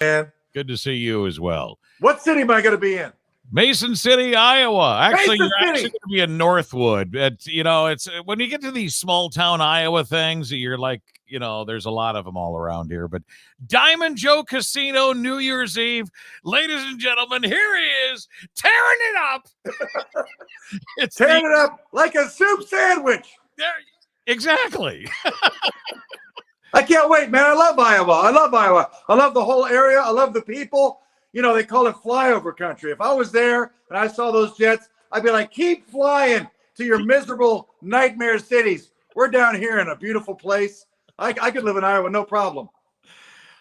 man. Good to see you as well. What city am I going to be in? Mason City, Iowa. Actually, Mason you're City. actually going to be in Northwood. It's when you get to these small town Iowa things, you're like, there's a lot of them all around here. But Diamond Joe Casino, New Year's Eve, ladies and gentlemen, here he is, tearing it up. It's tearing it up like a soup sandwich. There, exactly. I can't wait, man. I love Iowa. I love the whole area. I love the people. They call it flyover country. If I was there and I saw those jets, I'd be like, keep flying to your miserable nightmare cities. We're down here in a beautiful place. I could live in Iowa, no problem.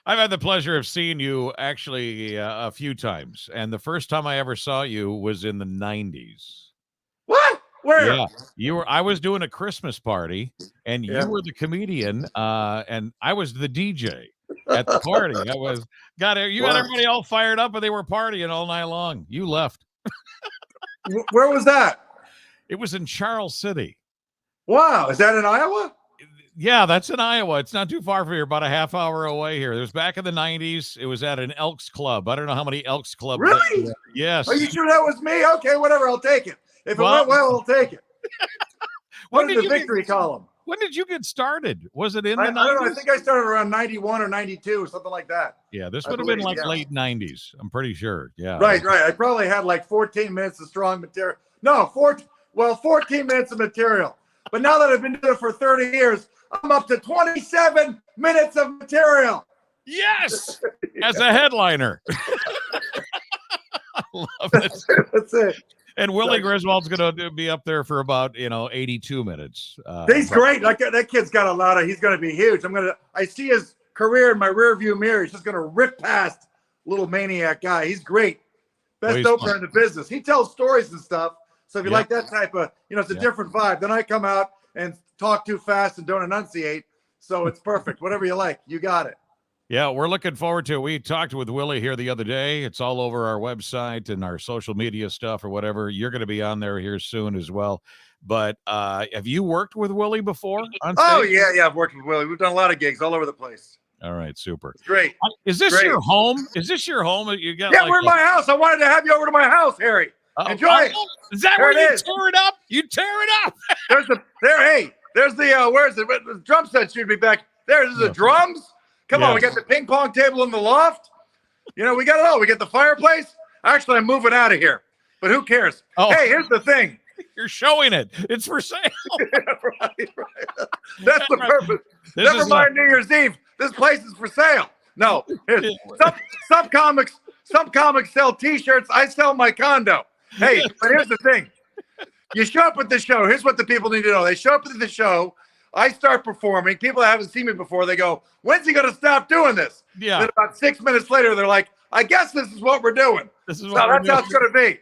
I've had the pleasure of seeing you actually a few times. And the first time I ever saw you was in the 90s. What? Where? Yeah, I was doing a Christmas party, and you were the comedian, and I was the DJ at the party. Got everybody all fired up, and they were partying all night long. You left. Where was that? It was in Charles City. Wow, is that in Iowa? Yeah, that's in Iowa. It's not too far from here, about a half hour away here. It was back in the 90s. It was at an Elks Club. I don't know how many Elks Clubs. Really? Yes. Are you sure that was me? Okay, whatever. I'll take it. If it went well, I'll take it. What is the victory column? When did you get started? Was it in the 90s? I don't know. I think I started around 91 or 92 or something like that. Yeah, this would have been like late 90s. I'm pretty sure. Yeah. Right. I probably had like 14 minutes of strong material. No, 14 minutes of material. But now that I've been doing it for 30 years, I'm up to 27 minutes of material. Yes, as a headliner. I love it. That's it. And Willie Griswold's going to be up there for about 82 minutes. He's great. That kid's got he's going to be huge. I see his career in my rearview mirror. He's just going to rip past little maniac guy. He's great. Best opener in the business. He tells stories and stuff. So if you like that type of, it's a different vibe. Then I come out and talk too fast and don't enunciate. So it's perfect. Whatever you like, you got it. Yeah, we're looking forward to it. We talked with Willie here the other day. It's all over our website and our social media stuff or whatever. You're going to be on there here soon as well. But have you worked with Willie before on stage? Oh, yeah, I've worked with Willie. We've done a lot of gigs all over the place. All right, super. It's great. Is this your home? Is this your home? You got we're in my house. I wanted to have you over to my house, Harry. Enjoy it. Is that where you tear it up? You tear it up. There's the where's it? The drum set should be back. There's the drums. Come on, we got the ping pong table in the loft. We got it all. We got the fireplace. Actually, I'm moving out of here, but who cares? Oh. Hey, here's the thing. You're showing it. It's for sale. right. That's the purpose. Never mind New Year's Eve. This place is for sale. No, some comics sell T-shirts. I sell my condo. Hey, but here's the thing. You show up at the show. Here's what the people need to know. They show up at the show. I start performing. People that haven't seen me before, they go, when's he going to stop doing this? Yeah. Then about 6 minutes later, they're like, I guess this is what we're doing. That's how it's going to be.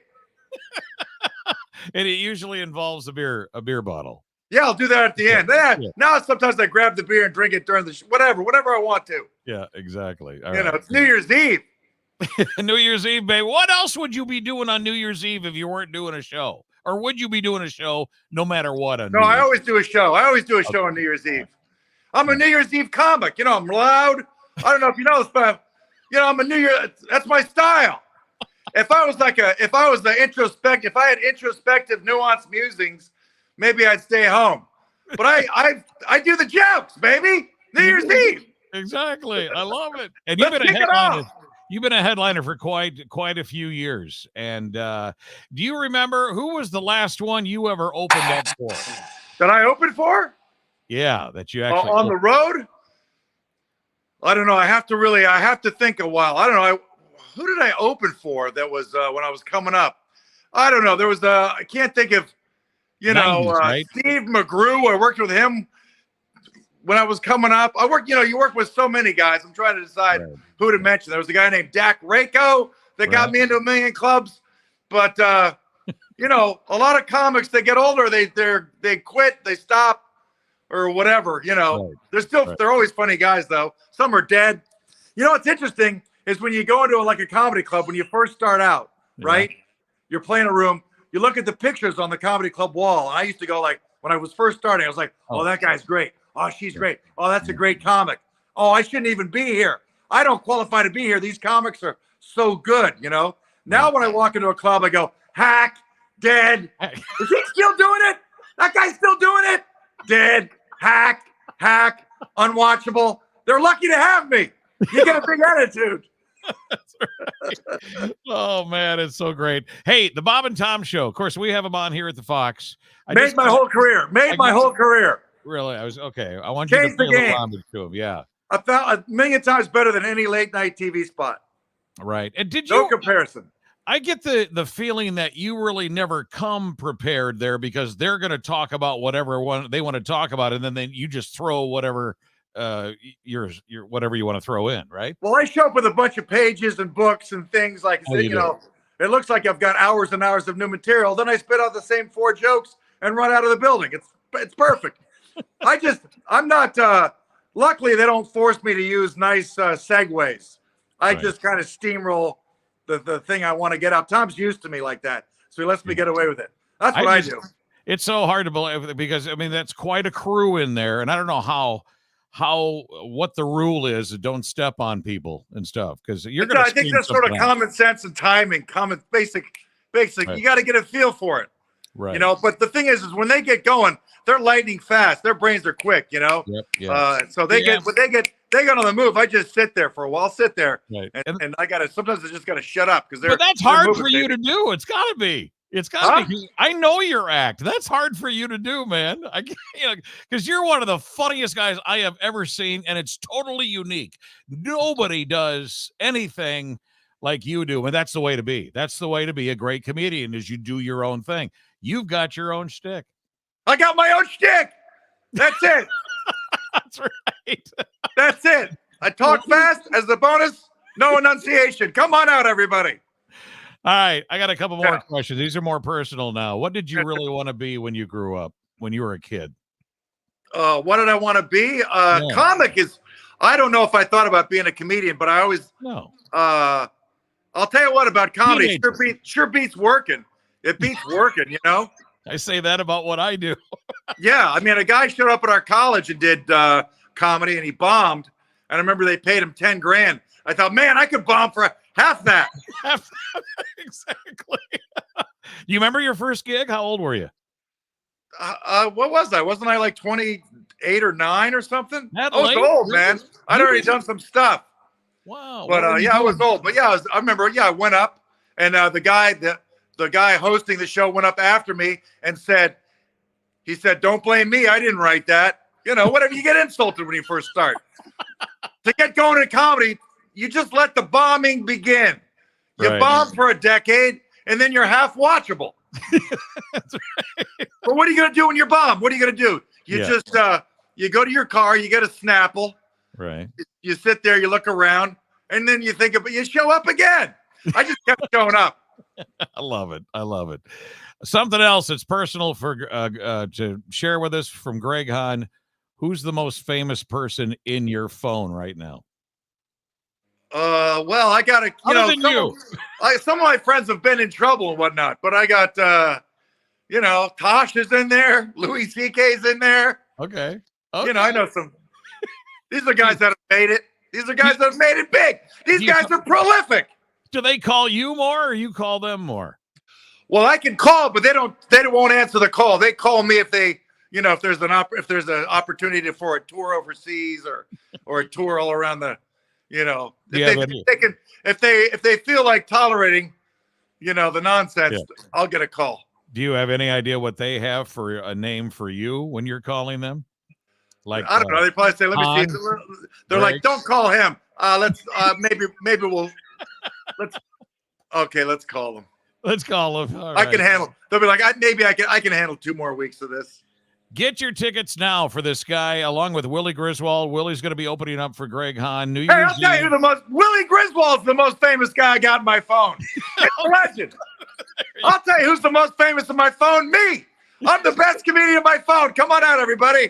And it usually involves a beer bottle. Yeah, I'll do that at the end. Now sometimes I grab the beer and drink it during the whatever I want to. Yeah, exactly. It's New Year's Eve. New Year's Eve, babe. What else would you be doing on New Year's Eve if you weren't doing a show? Or would you be doing a show no matter what? I always do a show. On New Year's Eve. I'm a New Year's Eve comic. I'm loud. I don't know if you know this, but I'm a New Year. That's my style. If I had introspective, nuanced musings, maybe I'd stay home. But I do the jokes, baby. New Year's Eve. Exactly. I love it. And you've been a headliner for quite a few years. And do you remember who was the last one you ever opened up for? That I opened for? Yeah, that you actually on the road? I don't know. I have to think a while. I don't know. Who did I open for that was when I was coming up? I don't know. There was I can't think of, 90s, right? Steve McGrew. I worked with him when I was coming up. I worked, you work with so many guys. I'm trying to decide who to mention. There was a guy named Dak Rako that got me into a million clubs. But, a lot of comics, they get older, they quit, they stop or whatever, They're always funny guys though. Some are dead. What's interesting is when you go into a comedy club, when you first start out, right? You're playing a room, you look at the pictures on the comedy club wall. And I used to go when I was first starting, I was like, oh, that guy's great. Oh, she's great. Oh, that's a great comic. Oh, I shouldn't even be here. I don't qualify to be here. These comics are so good, you know. Now when I walk into a club, I go, hack, dead. Is he still doing it? That guy's still doing it? Dead, hack, unwatchable. They're lucky to have me. You get a big attitude. That's right. Oh man, it's so great. Hey, the Bob and Tom Show. Of course, we have them on here at the Fox. Made my whole career. Really, I was okay. I want Changed you to the feel game. the homage to him. Yeah, I found a million times better than any late night TV spot. right. And did No you? comparison. I get the feeling that you really never come prepared there because they're going to talk about whatever they want to talk about, and then you just throw whatever your whatever you want to throw in, right? Well, I show up with a bunch of pages and books and things like you know. It looks like I've got hours and hours of new material. Then I spit out the same 4 jokes and run out of the building. It's perfect. I'm not. Luckily, they don't force me to use nice segues. I just kind of steamroll the thing I want to get out. Tom's used to me like that, so he lets me get away with it. That's what I do. It's so hard to believe because I mean that's quite a crew in there, and I don't know how what the rule is. Don't step on people and stuff because you're going to. I think that's sort of common sense and timing. Common basic. Right. You got to get a feel for it. Right. You know, but the thing is when they get going, they're lightning fast. Their brains are quick. You know. Yep. So they get on the move. I just sit there for a while. I'll sit there, right. and I gotta. Sometimes I just gotta shut up because But that's hard for you to do. It's got to be. It's got to be. I know your act. That's hard for you to do, man. Because you're one of the funniest guys I have ever seen, and it's totally unique. Nobody does anything like you do, and that's the way to be. That's the way to be a great comedian is you do your own thing. You've got your own shtick. I got my own shtick. That's it. That's right. That's it. I talk fast as the bonus. No enunciation. Come on out, everybody. All right, I got a couple more questions. These are more personal now. What did you really want to be when you grew up, when you were a kid? What did I want to be? Comic is, I don't know if I thought about being a comedian, but I always, I'll tell you what about comedy. Sure beats working. It beats working, you know? I say that about what I do. Yeah, I mean, a guy showed up at our college and did comedy and he bombed. And I remember they paid him $10,000. I thought, man, I could bomb for half that. Exactly. You remember your first gig? How old were you? What was I? Wasn't I like 28 or 9 or something? I was late? old, man. I'd already done some stuff. Wow. But I was old. But yeah, I remember. Yeah, I went up, and the guy hosting the show went up after me and said, "Don't blame me. I didn't write that." You know, whatever. You get insulted when you first start. To get going in comedy, you just let the bombing begin. You bomb for a decade, and then you're half watchable. That's right. But what are you going to do when you're bombed? What are you going to do? You just you go to your car, you get a Snapple. Right. You sit there, you look around, and then you think about you show up again. I just kept showing up. I love it. I love it. Something else that's personal for to share with us from Greg Hahn. Who's the most famous person in your phone right now? Well, I got some of my friends have been in trouble and whatnot, but I got, Tosh is in there. Louis C.K.'s in there. Okay. You know, I know some. These are guys that have made it. These are guys that have made it big. These guys are prolific. Do they call you more or you call them more? Well, I can call, but they won't answer the call. They call me if they, if there's an opportunity for a tour overseas or a tour all around the, if they feel like tolerating, the nonsense, I'll get a call. Do you have any idea what they have for a name for you when you're calling them? Like I don't know. They probably say, "Let me see." They're like, "Don't call him. Let's maybe we'll let's call them. Let's call them. I can handle. They'll be like, I can handle 2 more weeks of this." Get your tickets now for this guy, along with Willie Griswold. Willie's going to be opening up for Greg Hahn. Hey, I'll tell you Willie Griswold's the most famous guy I got in my phone. It's a legend. I'll tell you who's the most famous in my phone. Me. I'm the best comedian in my phone. Come on out, everybody.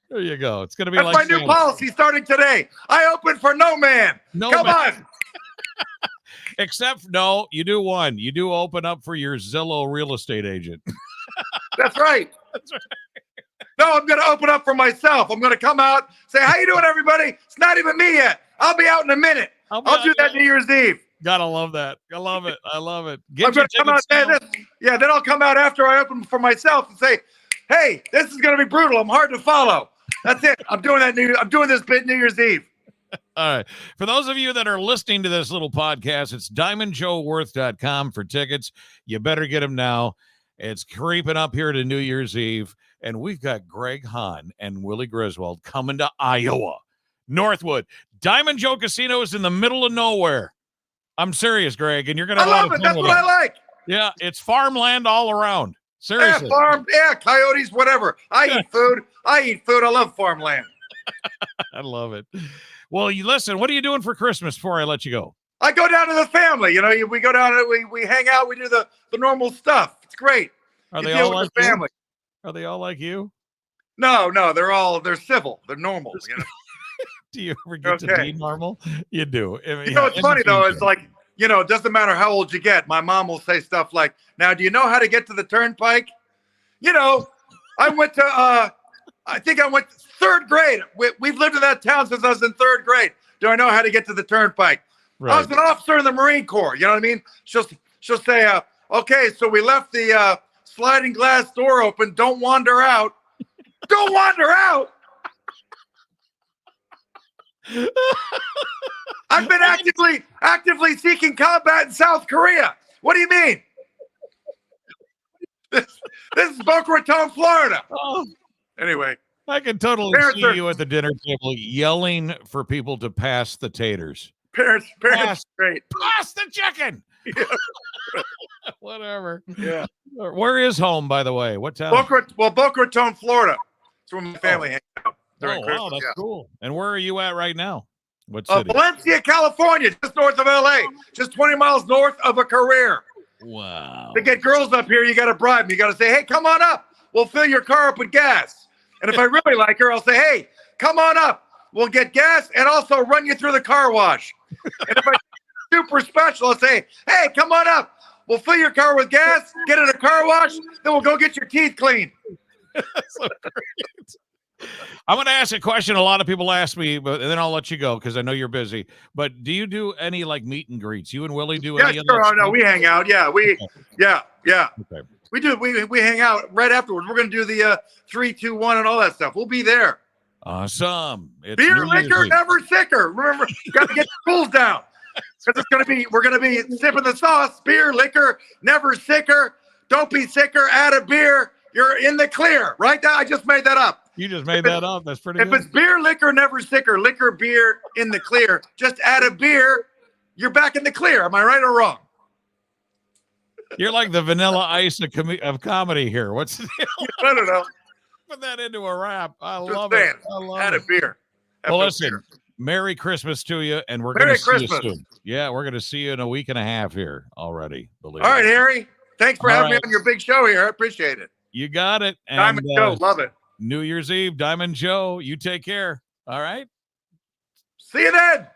There you go. It's going to be That's my new policy starting today. I open for no man. Come on. Except, no, you do one. You do open up for your Zillow real estate agent. That's right. That's right. No, I'm going to open up for myself. I'm going to come out, say, "How you doing, everybody?" It's not even me yet. I'll be out in a minute. I'll do that New Year's Eve. Gotta love that. I love it. I love it. I'm gonna come out then I'll come out after I open for myself and say, hey, this is gonna be brutal. I'm hard to follow. That's it. I'm doing this bit New Year's Eve. All right. For those of you that are listening to this little podcast, it's diamondjoeworth.com for tickets. You better get them now. It's creeping up here to New Year's Eve, and we've got Greg Hahn and Willie Griswold coming to Iowa, Northwood. Diamond Joe Casino is in the middle of nowhere. I'm serious, Greg, and you're going to love it. That's what I like. Yeah, it's farmland all around. Seriously. Coyotes, whatever. I eat food. I love farmland. I love it. Well, you listen, what are you doing for Christmas before I let you go? I go down to the family. You know, we go down, we hang out, we do the normal stuff. It's great. Are they all like family? Are they all like you? No, they're civil. They're normal. You know? Do you ever get to be normal? You do. It's funny though. It's like, it doesn't matter how old you get. My mom will say stuff like, now, do you know how to get to the turnpike? I went to, I think I went third grade. We've lived in that town since I was in third grade. Do I know how to get to the turnpike? Right. I was an officer in the Marine Corps. You know what I mean? She'll say, okay, so we left the sliding glass door open. Don't wander out. Don't wander out. I've been actively seeking combat in South Korea. What do you mean? This is Boca Raton, Florida. Oh. Anyway. I can totally see you at the dinner table yelling for people to pass the taters. Parents, great. Pass the chicken. Yeah. Whatever. Yeah. Where is home, by the way? What town? Boca Raton, Florida. That's where my family hangs out. Wow, that's cool. And where are you at right now? What city? Valencia, California, just north of LA, just 20 miles north of a career. Wow. To get girls up here, you got to bribe them. You got to say, hey, come on up. We'll fill your car up with gas. And if I really like her, I'll say, hey, come on up. We'll get gas and also run you through the car wash. And if I'm super special, I'll say, hey, come on up. We'll fill your car with gas, get it a car wash, then we'll go get your teeth cleaned. So great. I'm going to ask a question a lot of people ask me, but then I'll let you go because I know you're busy. But do you do any meet and greets? You and Willie do any of that? Yeah, sure. No, we hang out. Yeah, yeah. Okay. We do. We hang out right afterwards. We're going to do the 3, 2, 1 and all that stuff. We'll be there. Awesome. It's beer, liquor, never sicker. Remember, got to get the rules down. Because we're going to be sipping the sauce. Beer, liquor, never sicker. Don't be sicker. Add a beer. You're in the clear. Right now, I just made that up. You just made that up. That's pretty good. If it's beer, liquor, never sicker, liquor, beer, in the clear, just add a beer, you're back in the clear. Am I right or wrong? You're like the Vanilla Ice of comedy here. What's the deal? I don't know. Put that into a rap. I just love saying, it. Add a beer. Well, listen, Merry Christmas to you, and we're going to see you soon. Yeah, we're going to see you in a week and a half here already. All right, Harry. Thanks for having me on your big show here. I appreciate it. You got it. And, Diamond Joe, love it. New Year's Eve, Diamond Joe. You take care. All right. See you then.